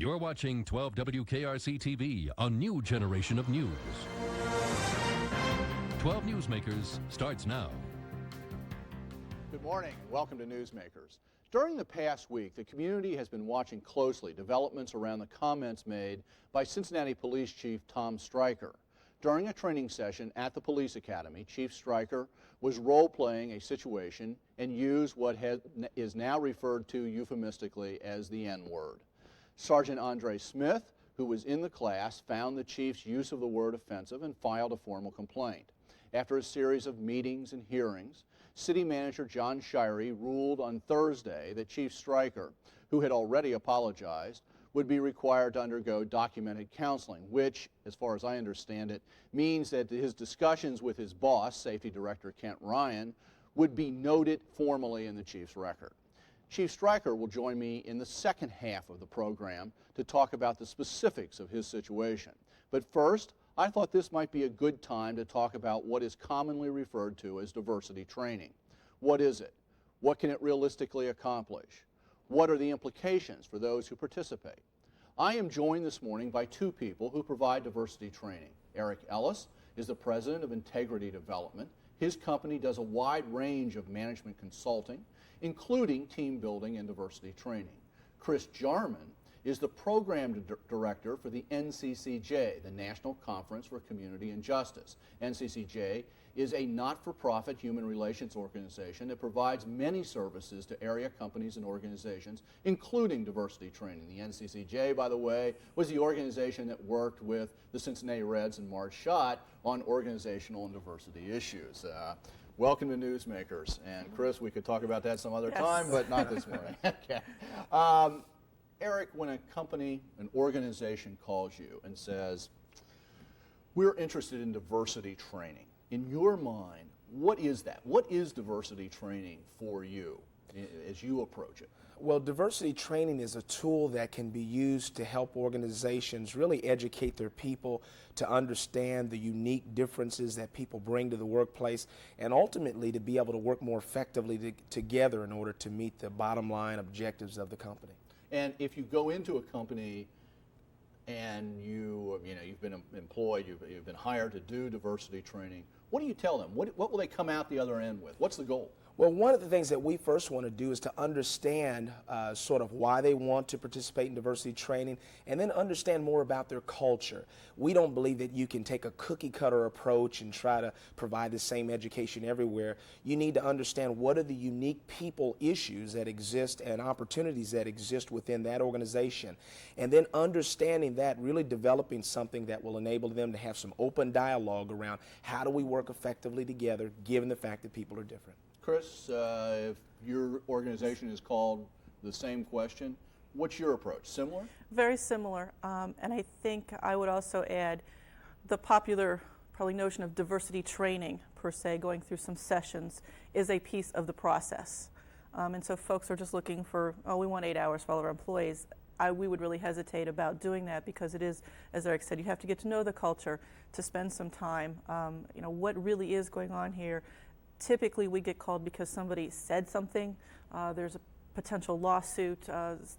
You're watching 12 WKRC TV, a new generation of news. 12 Newsmakers starts now. Good morning and welcome to Newsmakers. During the past week, the community has been watching closely developments around the comments made by Cincinnati Police Chief Tom Streicher. During a training session at the Police Academy, Chief Streicher was role-playing a situation and used what is now referred to euphemistically as the N-word. Sergeant Andre Smith, who was in the class, found the chief's use of the word offensive and filed a formal complaint. After a series of meetings and hearings, City Manager John Shirey ruled on Thursday that Chief Streicher, who had already apologized, would be required to undergo documented counseling, which, as far as I understand it, means that his discussions with his boss, Safety Director Kent Ryan, would be noted formally in the chief's record. Chief Streicher will join me in the second half of the program to talk about the specifics of his situation. But first, I thought this might be a good time to talk about what is commonly referred to as diversity training. What is it? What can it realistically accomplish? What are the implications for those who participate? I am joined this morning by two people who provide diversity training. Eric Ellis is the president of Integrity Development. His company does a wide range of management consulting, including team building and diversity training. Chris Jarman is the program director for the NCCJ, the National Conference for Community and Justice. NCCJ is a not-for-profit human relations organization that provides many services to area companies and organizations, including diversity training. The NCCJ, by the way, was the organization that worked with the Cincinnati Reds and Marge Schott on organizational and diversity issues. Welcome to Newsmakers. And Chris, we could talk about that some other time, but not this morning. Okay. Eric, when a company, an organization calls you and says, we're interested in diversity training, in your mind, what is that? What is diversity training for you as you approach it? Well, diversity training is a tool that can be used to help organizations really educate their people to understand the unique differences that people bring to the workplace and ultimately to be able to work more effectively together in order to meet the bottom line objectives of the company. And if you go into a company and you've been employed, you've been hired to do diversity training, what do you tell them? What will they come out the other end with? What's the goal? Well, one of the things that we first want to do is to understand sort of why they want to participate in diversity training and then understand more about their culture. We don't believe that you can take a cookie-cutter approach and try to provide the same education everywhere. You need to understand what are the unique people issues that exist and opportunities that exist within that organization. And then understanding that, really developing something that will enable them to have some open dialogue around how do we work effectively together given the fact that people are different. Chris, if your organization is called the same question, what's your approach? Similar? Very similar, and I think I would also add the popular probably notion of diversity training per se, going through some sessions, is a piece of the process. And so folks are just looking for, oh, we want 8 hours for all of our employees. We would really hesitate about doing that because it is, as Eric said, you have to get to know the culture, to spend some time, what really is going on here. Typically, we get called because somebody said something. There's a potential lawsuit.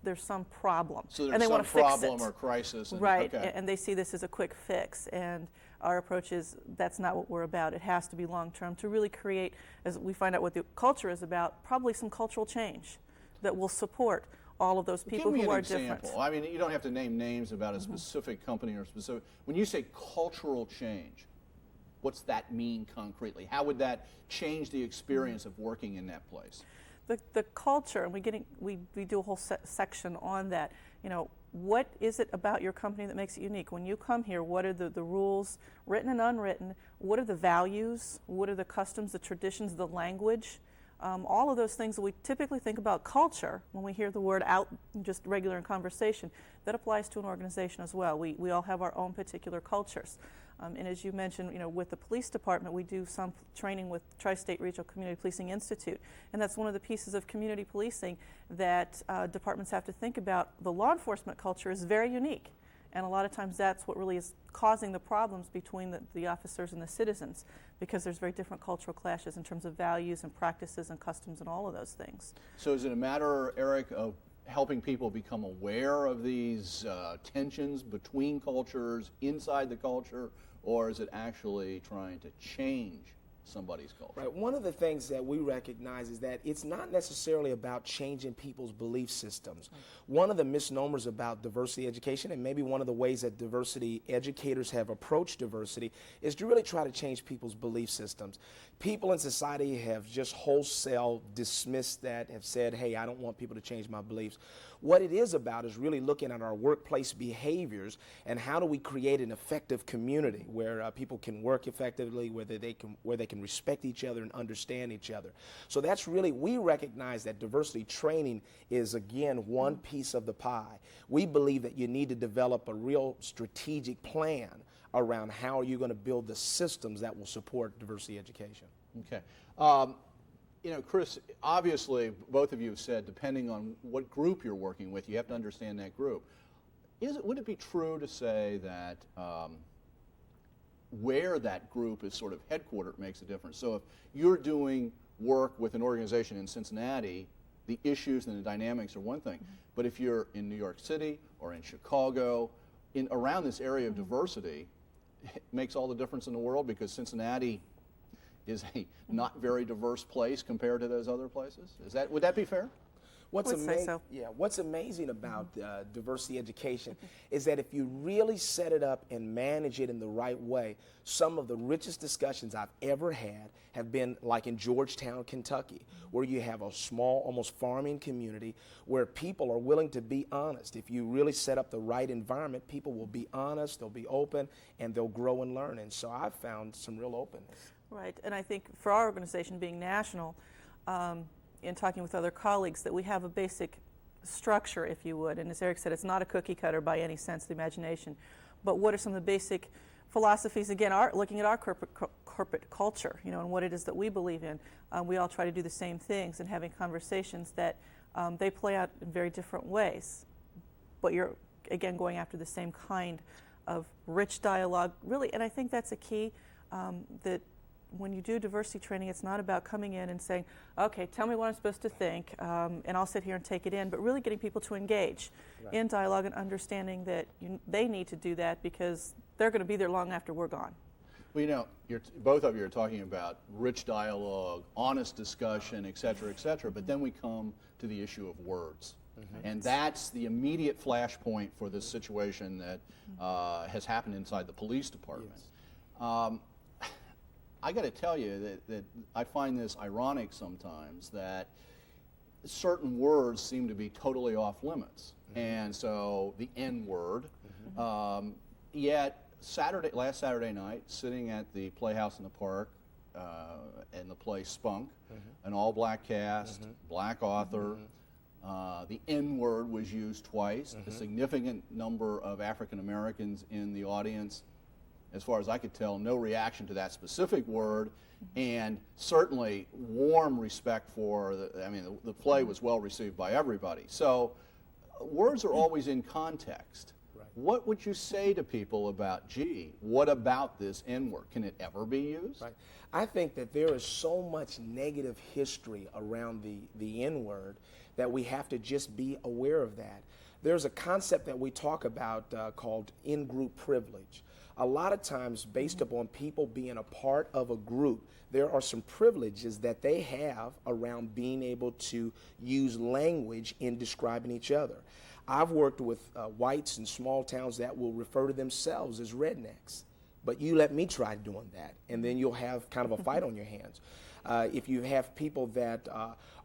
There's some problem, so and they want to fix it. Problem or crisis, right? Okay. And they see this as a quick fix. And our approach is that's not what we're about. It has to be long term to really create, as we find out what the culture is about, probably some cultural change that will support all of those people who are different. Give me an example. I mean, you don't have to name names about a specific company or specific. When you say cultural change, what's that mean concretely? How would that change the experience of working in that place? The culture, and we do a whole section on that. What is it about your company that makes it unique? When you come here, what are the rules, written and unwritten? What are the values? What are the customs, the traditions, the language? All of those things that we typically think about culture when we hear the word out just regular in conversation, that applies to an organization as well. We all have our own particular cultures. And as you mentioned, with the police department, we do some training with Tri-State Regional Community Policing Institute, and that's one of the pieces of community policing that departments have to think about. The law enforcement culture is very unique, and a lot of times that's what really is causing the problems between the officers and the citizens, because there's very different cultural clashes in terms of values and practices and customs and all of those things. So is it a matter, Eric, of helping people become aware of these tensions between cultures, inside the culture, or is it actually trying to change somebody's culture? Right. One of the things that we recognize is that it's not necessarily about changing people's belief systems. One of the misnomers about diversity education, and maybe one of the ways that diversity educators have approached diversity, is to really try to change people's belief systems. People in society have just wholesale dismissed that, have said, hey, I don't want people to change my beliefs. What it is about is really looking at our workplace behaviors and how do we create an effective community where people can work effectively, where they can respect each other and understand each other. So that's really, we recognize that diversity training is, again, one piece of the pie. We believe that you need to develop a real strategic plan around how you're going to build the systems that will support diversity education. Okay. You know, Chris, obviously, both of you have said, depending on what group you're working with, you have to understand that group. Would it be true to say that where that group is sort of headquartered makes a difference? So if you're doing work with an organization in Cincinnati, the issues and the dynamics are one thing. But if you're in New York City or in Chicago, around this area of diversity, it makes all the difference in the world, because Cincinnati is a not very diverse place compared to those other places. Would that be fair? What's What's amazing about diversity education is that if you really set it up and manage it in the right way, some of the richest discussions I've ever had have been like in Georgetown, Kentucky, where you have a small, almost farming community where people are willing to be honest. If you really set up the right environment, people will be honest, they'll be open, and they'll grow and learn. And so I've found some real openness. Right, and I think for our organization being national, in talking with other colleagues, that we have a basic structure, if you would, and as Eric said, it's not a cookie cutter by any sense of the imagination, but what are some of the basic philosophies, again, looking at our corporate culture, you know, and what it is that we believe in. We all try to do the same things and having conversations that they play out in very different ways, but you're, again, going after the same kind of rich dialogue, really, and I think that's a key, that when you do diversity training, it's not about coming in and saying, okay, tell me what I'm supposed to think, and I'll sit here and take it in, but really getting people to engage in dialogue and understanding that they need to do that because they're going to be there long after we're gone. Well, you know, both of you are talking about rich dialogue, honest discussion, et cetera, but then we come to the issue of words. And that's the immediate flashpoint for this situation that has happened inside the police department. Yes. I got to tell you that I find this ironic sometimes that certain words seem to be totally off limits. And so the N word, yet last Saturday night, sitting at the Playhouse in the Park in the play Spunk, an all-black cast, black author, the N word was used twice, a significant number of African Americans in the audience. As far as I could tell, no reaction to that specific word, and certainly warm respect for the play was well received by everybody. So words are always in context. Right. What would you say to people about, gee, what about this N-word? Can it ever be used? Right. I think that there is so much negative history around the N-word that we have to just be aware of that. There's a concept that we talk about called in-group privilege. A lot of times, based upon people being a part of a group, there are some privileges that they have around being able to use language in describing each other. I've worked with whites in small towns that will refer to themselves as rednecks, but you let me try doing that, and then you'll have kind of a fight on your hands. If you have people that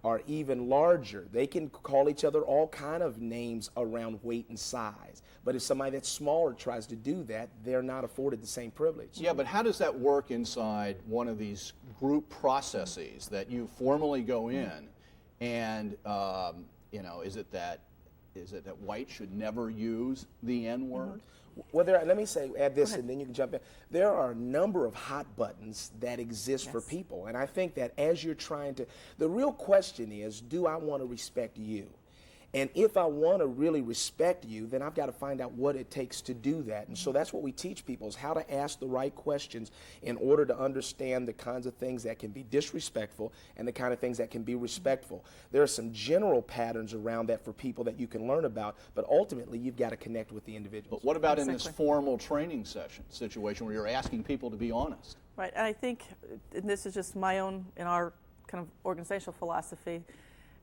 are even larger, they can call each other all kind of names around weight and size. But if somebody that's smaller tries to do that, they're not afforded the same privilege. Yeah, but how does that work inside one of these group processes that you formally go in, and you know, is it that white should never use the N-word? Well, let me add this, and then you can jump in. There are a number of hot buttons that exist for people, and I think that as you're trying to, the real question is, do I want to respect you? And if I want to really respect you, then I've got to find out what it takes to do that. And so that's what we teach people, is how to ask the right questions in order to understand the kinds of things that can be disrespectful and the kind of things that can be respectful. There are some general patterns around that for people that you can learn about, but ultimately you've got to connect with the individuals. But what about in this formal training session situation where you're asking people to be honest? Right, and I think, and this is just my own, in our kind of organizational philosophy,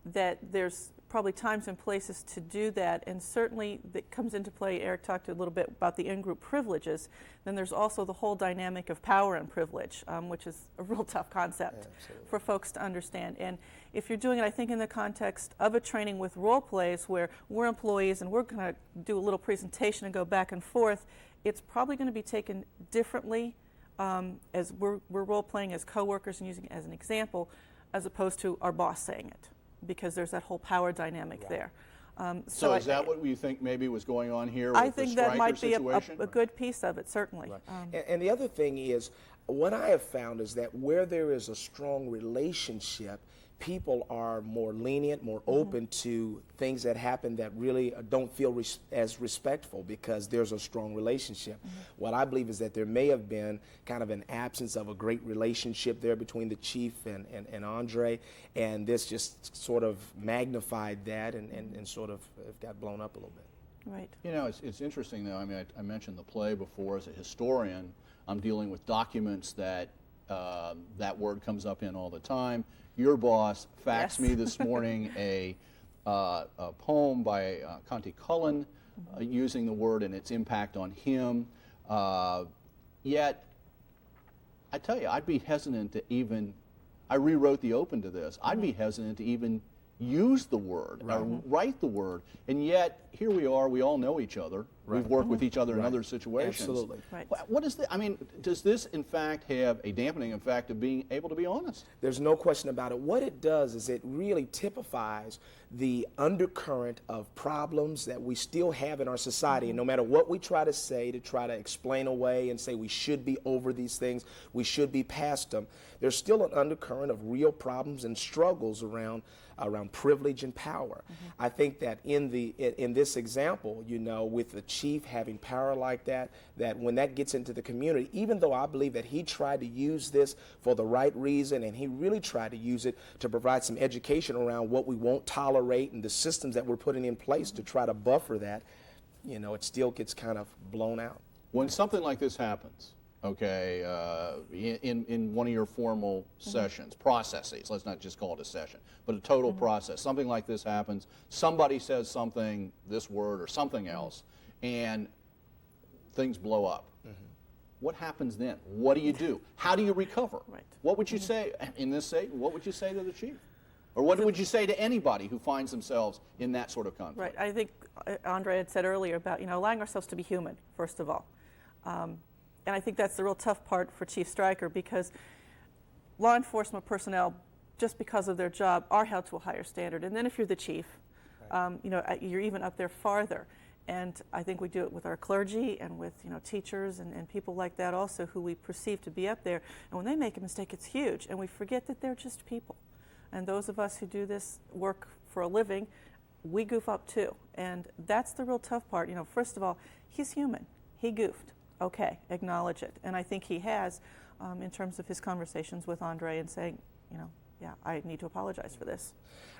that there's probably times and places to do that, and certainly that comes into play. Eric talked a little bit about the in-group privileges. Then there's also the whole dynamic of power and privilege, which is a real tough concept for folks to understand. And if you're doing it, I think, in the context of a training with role plays where we're employees and we're going to do a little presentation and go back and forth, it's probably going to be taken differently as we're role playing as coworkers and using it as an example, as opposed to our boss saying it, because there's that whole power dynamic there. So is that what you think maybe was going on here with I think the Streicher that might be situation? a good piece of it, certainly. Right. And the other thing is, what I have found is that where there is a strong relationship, people are more lenient, more open to things that happen that really don't feel as respectful because there's a strong relationship. What I believe is that there may have been kind of an absence of a great relationship there between the chief and Andre, and this just sort of magnified that and sort of got blown up a little bit. Right. You know, it's interesting, though. I mean, I mentioned the play before. As a historian, I'm dealing with documents that that word comes up in all the time. Your boss faxed me this morning a poem by Conte Cullen using the word and its impact on him. Yet, I tell you, I'd be hesitant to even, I rewrote the open to this, I'd be hesitant to even use the word or write the word, and yet here we are, we all know each other, we've worked with each other in other situations. Absolutely. Right. What is the, I mean, does this in fact have a dampening effect of being able to be honest? There's no question about it. What it does is it really typifies the undercurrent of problems that we still have in our society. And no matter what we try to say to try to explain away and say we should be over these things, we should be past them, there's still an undercurrent of real problems and struggles around privilege and power. I think that in this example, you know, with the chief having power like that, that when that gets into the community, even though I believe that he tried to use this for the right reason, and he really tried to use it to provide some education around what we won't tolerate and the systems that we're putting in place to try to buffer that, you know, it still gets kind of blown out. When something like this happens, okay, in one of your formal sessions, processes, let's not just call it a session, but a total process, something like this happens, somebody says something, this word or something else, and things blow up. What happens then? What do you do? How do you recover? Right. What would you say in this statement? What would you say to the chief? Or what would you say to anybody who finds themselves in that sort of conflict? Right. I think Andre had said earlier about, you know, allowing ourselves to be human, first of all. And I think that's the real tough part for Chief Streicher, because law enforcement personnel, just because of their job, are held to a higher standard. And then if you're the chief, you know, you're even up there farther. And I think we do it with our clergy and with, you know, teachers and people like that also, who we perceive to be up there. And when they make a mistake, it's huge. And we forget that they're just people. And those of us who do this work for a living, we goof up too. And that's the real tough part. You know, first of all, he's human. He goofed. Okay, acknowledge it. And I think he has, in terms of his conversations with Andre and saying, you know, yeah, I need to apologize for this.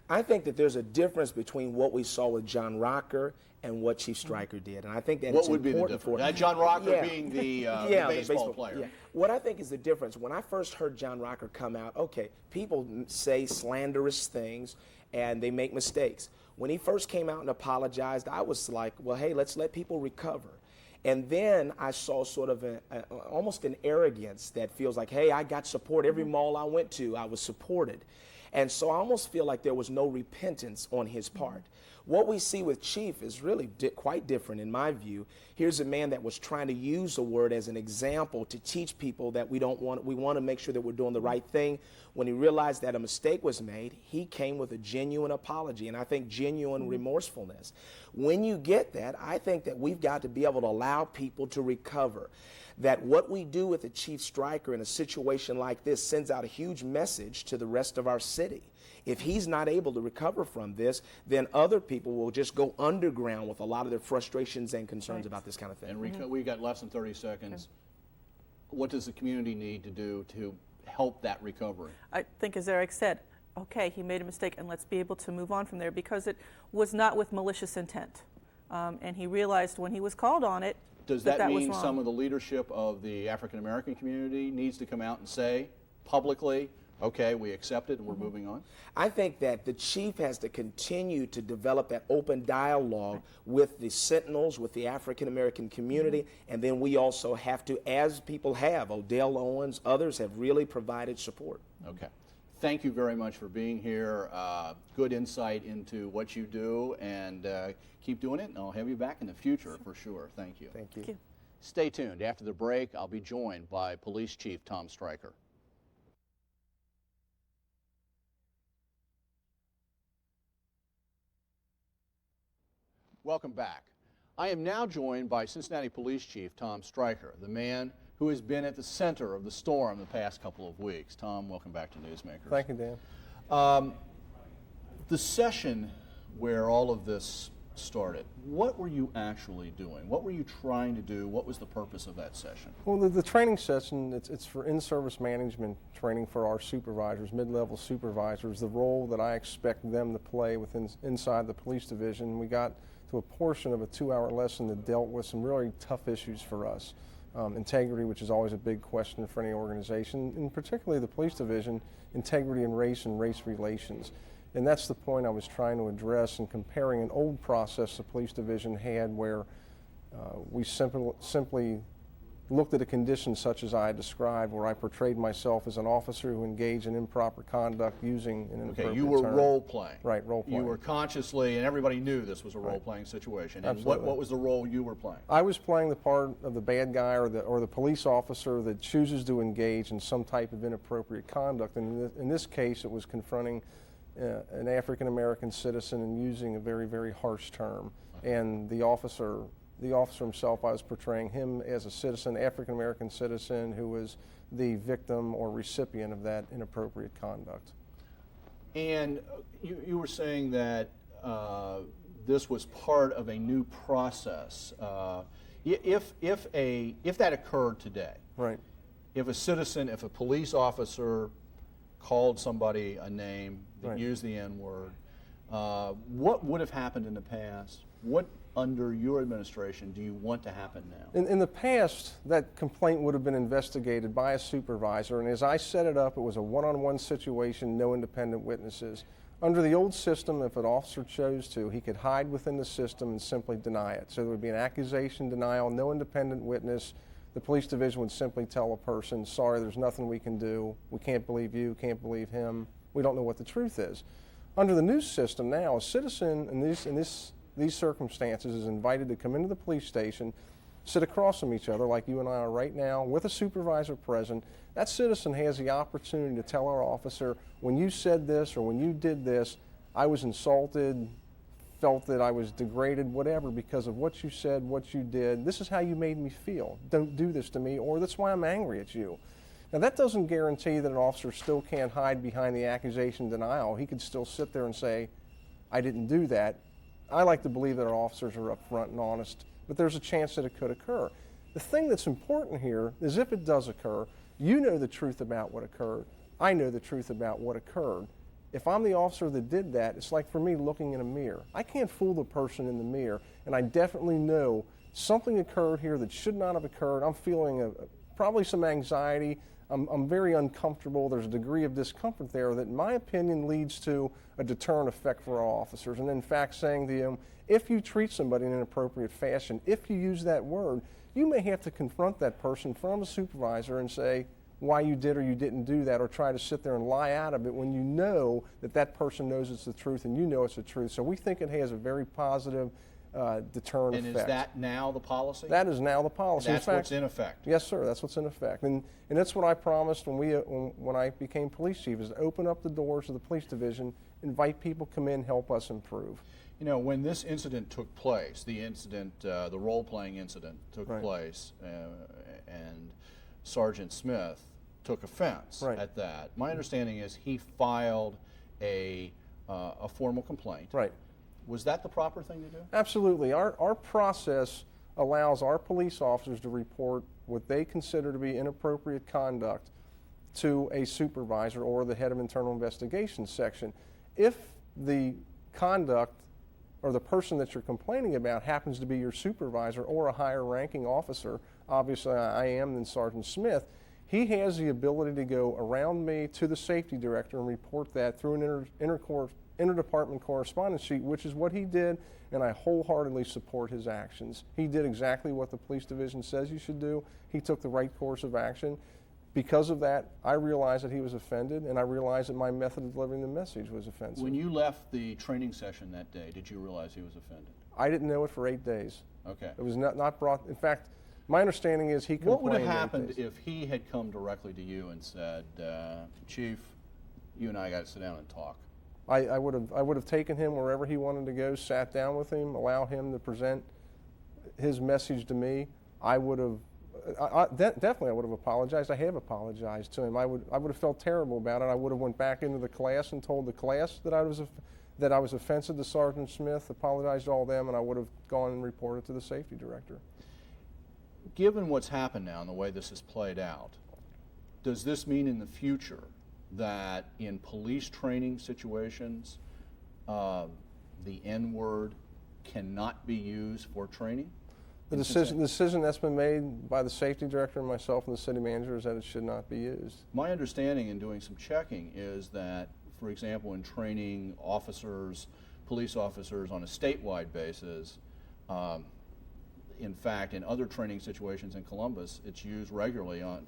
I think that there's a difference between what we saw with John Rocker and what Chief Streicher did. And I think that it's important for John Rocker being the baseball player. Yeah. What I think is the difference, when I first heard John Rocker come out, okay, people say slanderous things and they make mistakes. When he first came out and apologized, I was like, well, hey, let's let people recover. And then I saw sort of almost an arrogance that feels like, hey, I got support. Every mall I went to, I was supported. And so I almost feel like there was no repentance on his part. What we see with Chief is really quite different in my view. Here's a man that was trying to use the word as an example to teach people that we want to make sure that we're doing the right thing. When he realized that a mistake was made, he came with a genuine apology, and I think genuine remorsefulness. When you get that, I think that we've got to be able to allow people to recover. That what we do with a Chief Streicher in a situation like this sends out a huge message to the rest of our city. If he's not able to recover from this, then other people will just go underground with a lot of their frustrations and concerns about this kind of thing. And we got less than 30 seconds. What does the community need to do to help that recovery? I think, as Eric said, okay, he made a mistake, and let's be able to move on from there, because it was not with malicious intent. And he realized when he was called on it, does that mean some of the leadership of the African American community needs to come out and say publicly, okay, we accept it and we're moving on? I think that the chief has to continue to develop that open dialogue with the Sentinels, with the African American community, and then we also have to, as people have, Odell Owens, others have really provided support. Okay. Thank you very much for being here. Good insight into what you do, and keep doing it, and I'll have you back in the future for sure. Thank you. Thank you. Thank you. Stay tuned. After the break, I'll be joined by Police Chief Tom Streicher. Welcome back. I am now joined by Cincinnati Police Chief Tom Streicher, the man who has been at the center of the storm the past couple of weeks. Tom, welcome back to Newsmakers. Thank you, Dan. The session where all of this started, what were you actually doing? What were you trying to do? What was the purpose of that session? Well, the training session, it's for in-service management training for our supervisors, mid-level supervisors, the role that I expect them to play inside the police division. We got to a portion of a 2-hour lesson that dealt with some really tough issues for us. Integrity, which is always a big question for any organization, and particularly the police division, integrity in race and race relations. And that's the point I was trying to address in comparing an old process the police division had where we simply looked at a condition such as I described, where I portrayed myself as an officer who engaged in improper conduct using an inappropriate Okay, you were term. role-playing. Right, role-playing. You were consciously, and everybody knew this was a role-playing situation. And Absolutely. what was the role you were playing? I was playing the part of the bad guy or the police officer that chooses to engage in some type of inappropriate conduct. And in this case, it was confronting an African American citizen and using a very, very harsh term. And the officer himself, I was portraying him as a citizen, African American citizen, who was the victim or recipient of that inappropriate conduct. And you were saying that this was part of a new process. If that occurred today, right? If a police officer called somebody a name that Right. used the N-word, what would have happened in the past? What, under your administration, do you want to happen now? In the past, that complaint would have been investigated by a supervisor, and as I set it up, it was a one-on-one situation, no independent witnesses. Under the old system, if an officer chose to, he could hide within the system and simply deny it. So there would be an accusation denial, no independent witness. The police division would simply tell a person, sorry, there's nothing we can do. We can't believe you, can't believe him. We don't know what the truth is. Under the new system now, a citizen in these circumstances is invited to come into the police station, sit across from each other like you and I are right now with a supervisor present. That citizen has the opportunity to tell our officer, when you said this or when you did this, I was insulted, felt that I was degraded, whatever, because of what you said, what you did. This is how you made me feel. Don't do this to me, or that's why I'm angry at you. Now, that doesn't guarantee that an officer still can't hide behind the accusation denial. He could still sit there and say, I didn't do that. I like to believe that our officers are upfront and honest, but there's a chance that it could occur. The thing that's important here is if it does occur, you know the truth about what occurred. I know the truth about what occurred. If I'm the officer that did that, it's like for me looking in a mirror. I can't fool the person in the mirror, and I definitely know something occurred here that should not have occurred. I'm feeling probably some anxiety. I'm very uncomfortable. There's a degree of discomfort there that, in my opinion, leads to a deterrent effect for our officers. And in fact, saying to them, if you treat somebody in an inappropriate fashion, if you use that word, you may have to confront that person from a supervisor and say why you did or you didn't do that, or try to sit there and lie out of it when you know that that person knows it's the truth and you know it's the truth. So we think it has a very positive deterrent effect. And is that now the policy? That is now the policy. That's what's in effect? Yes, sir. That's what's in effect. And that's what I promised when I became police chief, is to open up the doors of the police division, invite people to come in, help us improve. You know, when this incident took place, the role-playing incident took place, and Sergeant Smith took offense at that. My understanding is he filed a formal complaint. Right. Was that the proper thing to do? Absolutely. Our process allows our police officers to report what they consider to be inappropriate conduct to a supervisor or the head of internal investigation section. If the conduct or the person that you're complaining about happens to be your supervisor or a higher ranking officer, obviously I am than Sergeant Smith, he has the ability to go around me to the safety director and report that through an interdepartment correspondence sheet, which is what he did, and I wholeheartedly support his actions. He did exactly what the police division says you should do. He took the right course of action. Because of that, I realized that he was offended, and I realized that my method of delivering the message was offensive. When you left the training session that day, did you realize he was offended? I didn't know it for 8 days. Okay. It was not brought, in fact, my understanding is he complained. What would have 8 happened days. if he had come directly to you and said, Chief, you and I got to sit down and talk? I would have taken him wherever he wanted to go, sat down with him, allow him to present his message to me. I would have definitely I would have apologized. I have apologized to him. I would have felt terrible about it. I would have went back into the class and told the class that I was offensive to Sergeant Smith, apologized to all them, and I would have gone and reported to the safety director. Given what's happened now and the way this has played out, does this mean in the future that in police training situations, the N-word cannot be used for training? The decision that's been made by the safety director and myself and the city manager is that it should not be used. My understanding in doing some checking is that, for example, in training officers, police officers on a statewide basis, in fact, in other training situations in Columbus, it's used regularly on,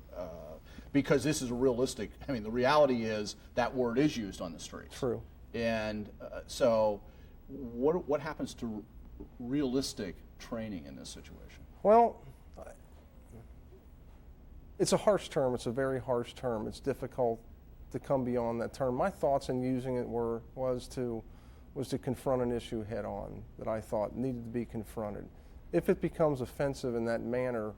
because this is a realistic, I mean, the reality is that word is used on the streets. True. And so what happens to realistic training in this situation? Well, it's a harsh term. It's a very harsh term. It's difficult to come beyond that term. My thoughts in using it was to confront an issue head on that I thought needed to be confronted. If it becomes offensive in that manner,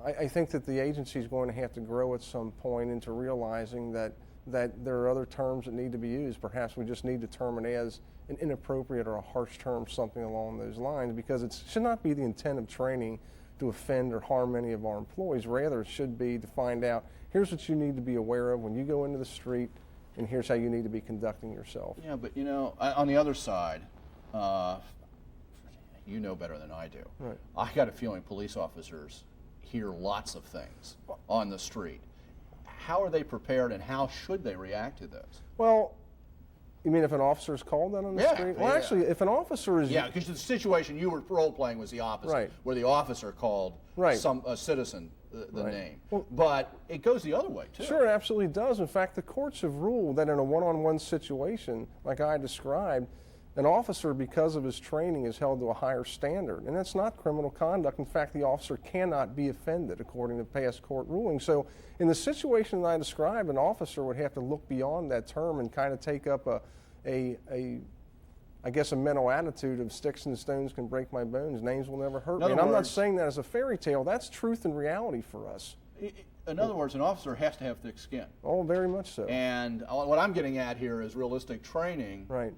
I think that the agency is going to have to grow at some point into realizing that there are other terms that need to be used. Perhaps we just need to term it as an inappropriate or a harsh term, something along those lines, because it should not be the intent of training to offend or harm any of our employees. Rather, it should be to find out, here's what you need to be aware of when you go into the street, and here's how you need to be conducting yourself. Yeah, but you know, on the other side, you know better than I do. Right. I got a feeling police officers hear lots of things on the street. How are they prepared, and how should they react to those? Well, you mean if an officer is called out on the street? Well, actually, if an officer is... Yeah, because the situation you were role-playing was the opposite, Right. where the officer called a citizen the Right. name. Well, but it goes the other way, too. Sure, it absolutely does. In fact, the courts have ruled that in a one-on-one situation, like I described, an officer, because of his training, is held to a higher standard. And that's not criminal conduct. In fact, the officer cannot be offended, according to past court rulings. So in the situation that I described, an officer would have to look beyond that term and kind of take up I guess, a mental attitude of sticks and stones can break my bones, names will never hurt me. And I'm not saying that as a fairy tale. That's truth and reality for us. In other words, an officer has to have thick skin. Oh, very much so. And what I'm getting at here is realistic training. Right.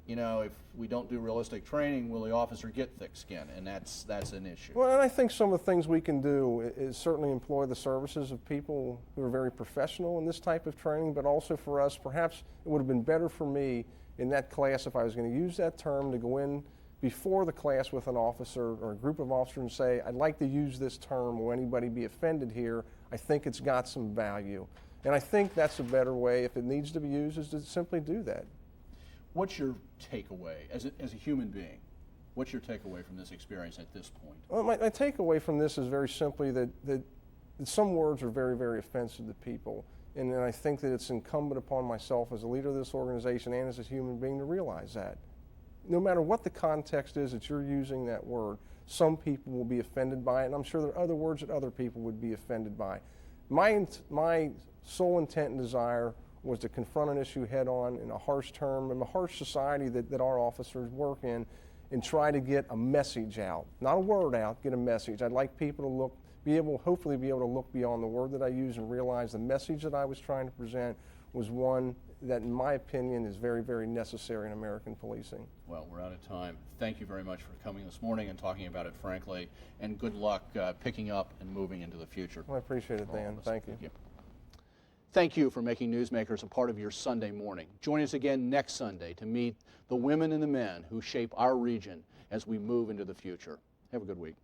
You know, if we don't do realistic training, will the officer get thick skin? And that's an issue. Well, and I think some of the things we can do is certainly employ the services of people who are very professional in this type of training, but also for us, perhaps it would have been better for me in that class, if I was going to use that term, to go in before the class with an officer or a group of officers and say, I'd like to use this term. Will anybody be offended here? I think it's got some value. And I think that's a better way, if it needs to be used, is to simply do that. What's your takeaway as a human being? What's your takeaway from this experience at this point? Well, my takeaway from this is very simply that some words are very, very offensive to people. And I think that it's incumbent upon myself as a leader of this organization and as a human being to realize that. No matter what the context is that you're using that word, some people will be offended by it, and I'm sure there are other words that other people would be offended by. My sole intent and desire was to confront an issue head on in a harsh term, in a harsh society that our officers work in, and try to get a message out. Not a word out, get a message. I'd like people to hopefully be able to look beyond the word that I use and realize the message that I was trying to present was one that, in my opinion, is very, very necessary in American policing. Well, we're out of time. Thank you very much for coming this morning and talking about it frankly, and good luck picking up and moving into the future. Well, I appreciate it, Dan. Thank you. Thank you for making Newsmakers a part of your Sunday morning. Join us again next Sunday to meet the women and the men who shape our region as we move into the future. Have a good week.